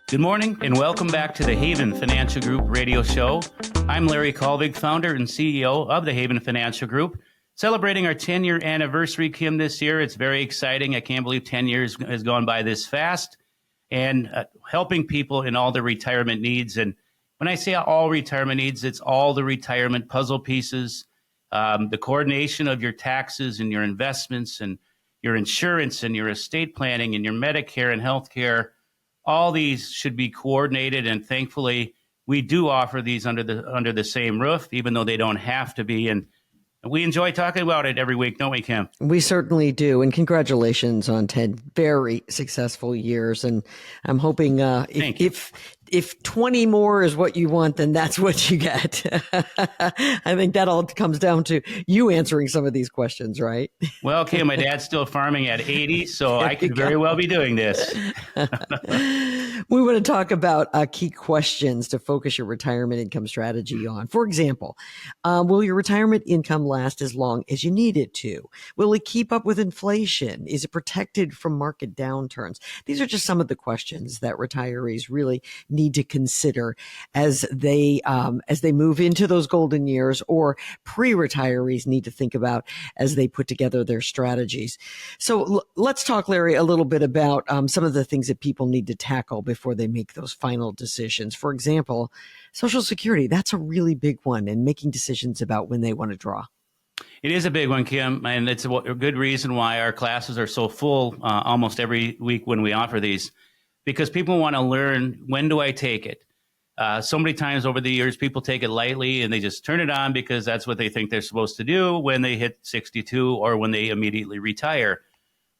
Good morning and welcome back to the Haven Financial Group radio show. I'm Larry Colvig, founder and CEO of the Haven Financial Group. Celebrating our 10-year anniversary, Kim, this year. It's very exciting. I can't believe 10 years has gone by this fast. And helping people in all their retirement needs. And when I say all retirement needs, it's all the retirement puzzle pieces, the coordination of your taxes and your investments and your insurance and your estate planning and your Medicare and healthcare. All these should be coordinated, and thankfully, we do offer these under the same roof, even though they don't have to be. And we enjoy talking about it every week, don't we, Kim? We certainly do. And congratulations on 10 very successful years. And I'm hoping if 20 more is what you want, then that's what you get. I think that all comes down to you answering some of these questions, right? Well, Kim, my dad's still farming at 80, so I could very well be doing this. We want to talk about key questions to focus your retirement income strategy on. For example, will your retirement income last as long as you need it to? Will it keep up with inflation? Is it protected from market downturns? These are just some of the questions that retirees really need to consider as they move into those golden years, or pre-retirees need to think about as they put together their strategies. So let's talk, Larry, a little bit about some of the things that people need to tackle before they make those final decisions. For example, Social Security, that's a really big one, and making decisions about when they want to draw. It is a big one, Kim, and it's a good reason why our classes are so full almost every week when we offer these, because people want to learn, when do I take it? So many times over the years, people take it lightly and they just turn it on because that's what they think they're supposed to do when they hit 62 or when they immediately retire,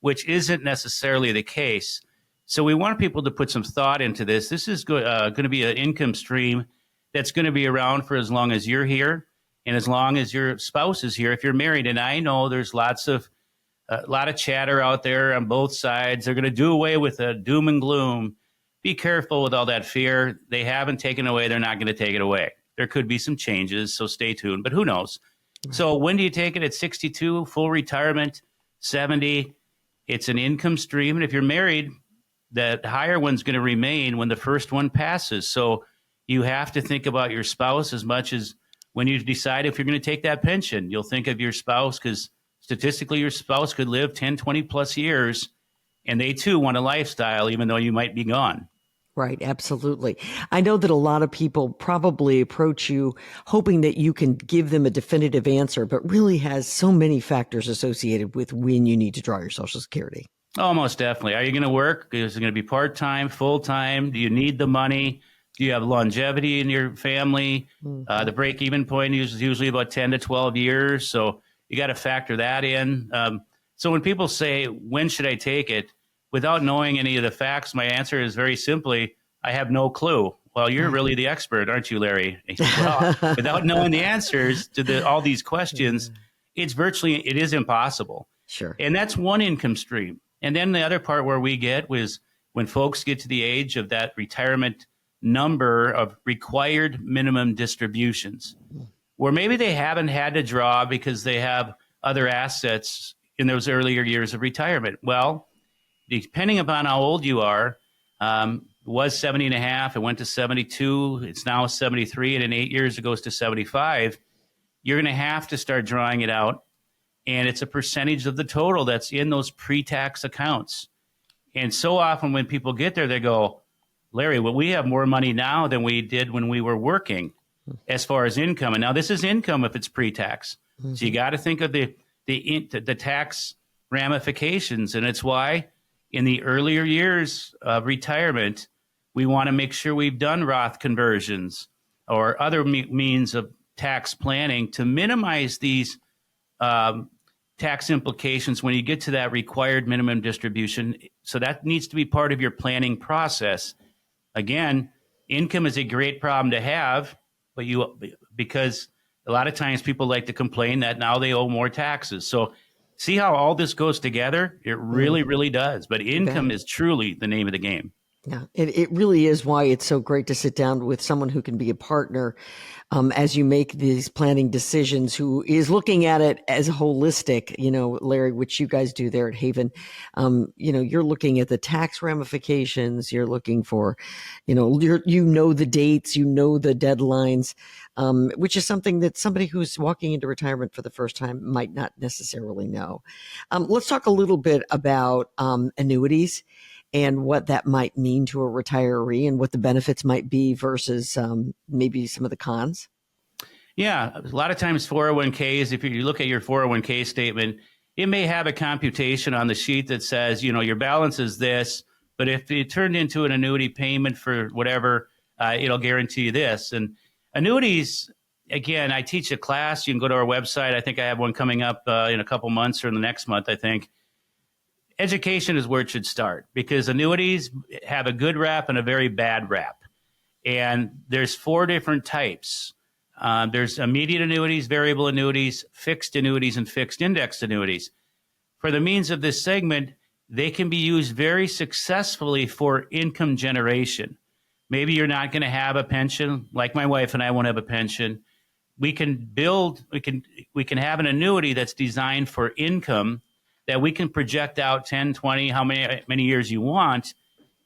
which isn't necessarily the case. So we want people to put some thought into this. This is going to be an income stream that's going to be around for as long as you're here and as long as your spouse is here if you're married. And I know there's a lot of chatter out there on both sides. They're going to do away with the doom and gloom. Be careful with all that fear. They haven't taken away. They're not going to take it away. There could be some changes, so stay tuned. But who knows? Right. So when do you take it? At 62, full retirement, 70. It's an income stream. And if you're married, that higher one's going to remain when the first one passes. So you have to think about your spouse as much as when you decide if you're going to take that pension. You'll think of your spouse because statistically, your spouse could live 10, 20 plus years, and they too want a lifestyle, even though you might be gone. Right. Absolutely. I know that a lot of people probably approach you hoping that you can give them a definitive answer, but really has so many factors associated with when you need to draw your Social Security. Oh, most definitely. Are you going to work? Is it going to be part-time, full-time? Do you need the money? Do you have longevity in your family? The break-even point is usually about 10 to 12 years. So you got to factor that in. So when people say, when should I take it? Without knowing any of the facts, my answer is very simply, I have no clue. Well, you're really the expert, aren't you, Larry? Well, without knowing the answers to all these questions, it is impossible. Sure. And that's one income stream. And then the other part where we get was when folks get to the age of that retirement number of required minimum distributions, where maybe they haven't had to draw because they have other assets in those earlier years of retirement. Well, depending upon how old you are, it was 70 and a half, it went to 72, it's now 73, and in 8 years it goes to 75. You're going to have to start drawing it out, and it's a percentage of the total that's in those pre-tax accounts. And so often when people get there, they go, Larry, well, we have more money now than we did when we were working as far as income. And now this is income if it's pre-tax. Mm-hmm. So you got to think of the tax ramifications. And it's why in the earlier years of retirement, we want to make sure we've done Roth conversions or other means of tax planning to minimize these tax implications when you get to that required minimum distribution. So that needs to be part of your planning process. Again, income is a great problem to have, but because a lot of times people like to complain that now they owe more taxes. So see how all this goes together? It really, really does. But income is truly the name of the game. Yeah, it really is why it's so great to sit down with someone who can be a partner as you make these planning decisions, who is looking at it as holistic, Larry, which you guys do there at Haven. You're looking at the tax ramifications. You're looking for, the dates, the deadlines, which is something that somebody who's walking into retirement for the first time might not necessarily know. Let's talk a little bit about annuities and what that might mean to a retiree and what the benefits might be versus maybe some of the cons. Yeah, a lot of times 401ks, if you look at your 401k statement, it may have a computation on the sheet that says, your balance is this, but if it turned into an annuity payment for whatever, it'll guarantee you this. And annuities, again, I teach a class. You can go to our website. I think I have one coming up in a couple months or in the next month, I think. Education is where it should start, because annuities have a good rap and a very bad rap. And there's 4 different types. There's immediate annuities, variable annuities, fixed annuities, and fixed indexed annuities. For the means of this segment, they can be used very successfully for income generation. Maybe you're not going to have a pension, like my wife and I won't have a pension. We can have an annuity that's designed for income that we can project out 10, 20, how many years you want.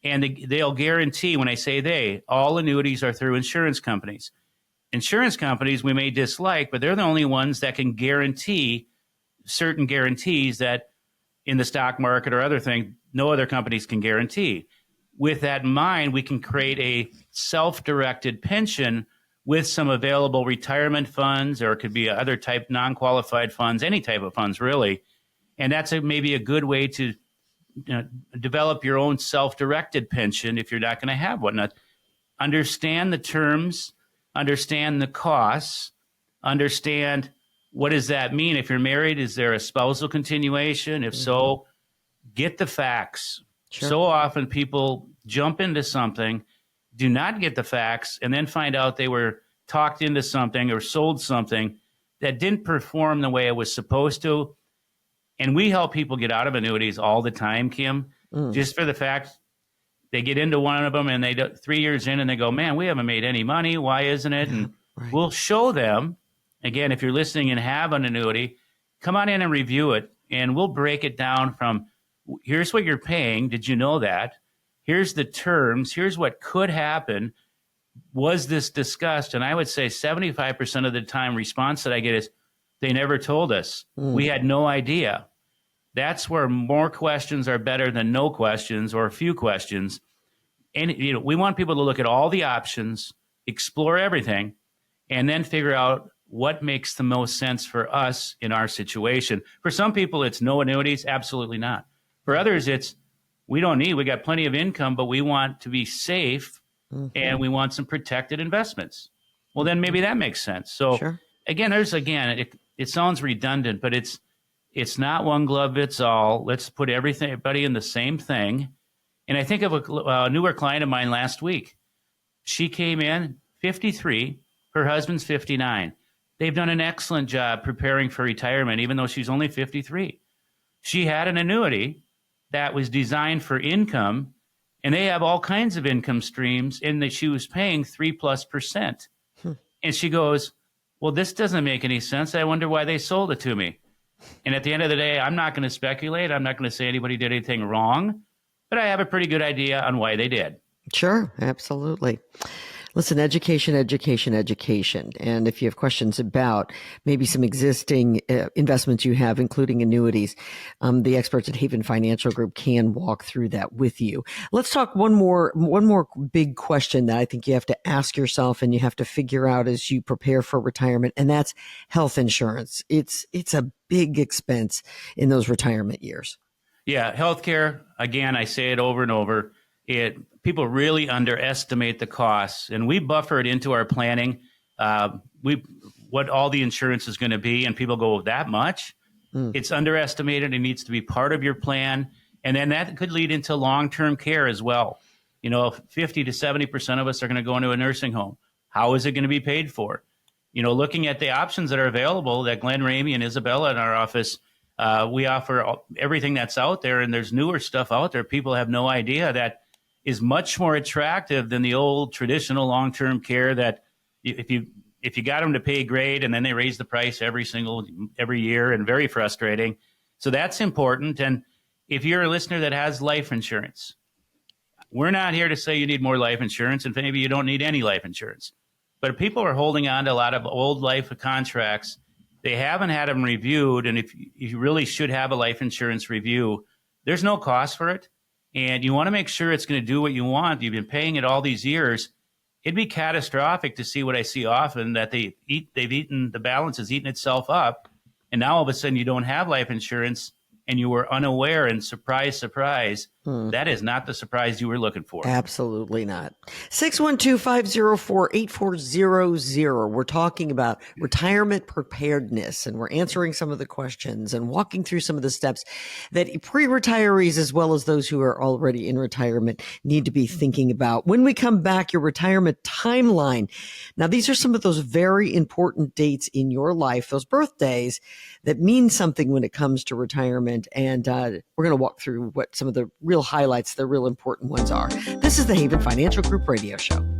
And they'll guarantee, when I say they, all annuities are through insurance companies. Insurance companies we may dislike, but they're the only ones that can guarantee certain guarantees that in the stock market or other things, no other companies can guarantee. With that in mind, we can create a self-directed pension with some available retirement funds, or it could be other type non-qualified funds, any type of funds really. And that's maybe a good way to develop your own self-directed pension if you're not going to have one. Now, understand the terms, understand the costs, understand what does that mean. If you're married, is there a spousal continuation? If so, get the facts. Sure. So often people jump into something, do not get the facts, and then find out they were talked into something or sold something that didn't perform the way it was supposed to. And we help people get out of annuities all the time, Kim, just for the fact they get into one of them and 3 years in and they go, man, we haven't made any money. Why isn't it? And we'll show them, again, if you're listening and have an annuity, come on in and review it. And we'll break it down from, here's what you're paying. Did you know that? Here's the terms. Here's what could happen. Was this discussed? And I would say 75% of the time response that I get is, they never told us. We had no idea. That's where more questions are better than no questions or a few questions. And we want people to look at all the options, explore everything, and then figure out what makes the most sense for us in our situation. For some people, it's no annuities. Absolutely not. For others, it's we got plenty of income, but we want to be safe and we want some protected investments. Well, then maybe that makes sense. So sure. Again, it sounds redundant, but it's not one glove fits all. Let's put everybody in the same thing. And I think of a newer client of mine last week. She came in 53, her husband's 59. They've done an excellent job preparing for retirement, even though she's only 53. She had an annuity that was designed for income, and they have all kinds of income streams, and that she was paying 3+%. And she goes, well, this doesn't make any sense. I wonder why they sold it to me. And at the end of the day, I'm not going to speculate. I'm not going to say anybody did anything wrong, but I have a pretty good idea on why they did. Sure, absolutely. Listen, education. And if you have questions about maybe some existing investments you have, including annuities, the experts at Haven Financial Group can walk through that with you. Let's talk one more big question that I think you have to ask yourself and you have to figure out as you prepare for retirement, and that's health insurance. It's a big expense in those retirement years. Yeah, healthcare, again, I say it over and over. People really underestimate the costs, and we buffer it into our planning. What all the insurance is going to be, and people go, that much? It's underestimated. It needs to be part of your plan, and then that could lead into long-term care as well. 50 to 70% of us are going to go into a nursing home. How is it going to be paid for? Looking at the options that are available, that Glenn Ramey and Isabella in our office, we offer everything that's out there, and there's newer stuff out there. People have no idea that is much more attractive than the old traditional long-term care that if you got them to pay great and then they raise the price every year, and very frustrating. So that's important. And if you're a listener that has life insurance, we're not here to say you need more life insurance, and maybe you don't need any life insurance. But if people are holding on to a lot of old life contracts, they haven't had them reviewed. And if you really should have a life insurance review, there's no cost for it. And you want to make sure it's going to do what you want. You've been paying it all these years. It'd be catastrophic to see what I see often, that the balance has eaten itself up. And now all of a sudden you don't have life insurance and you were unaware, and surprise, surprise, that is not the surprise you were looking for. Absolutely not. 612-504-8400. We're talking about retirement preparedness, and we're answering some of the questions and walking through some of the steps that pre-retirees, as well as those who are already in retirement, need to be thinking about. When we come back, your retirement timeline. Now, these are some of those very important dates in your life, those birthdays that mean something when it comes to retirement. And we're going to walk through what some of the real highlights, the real important ones are. This is the Haven Financial Group Radio Show.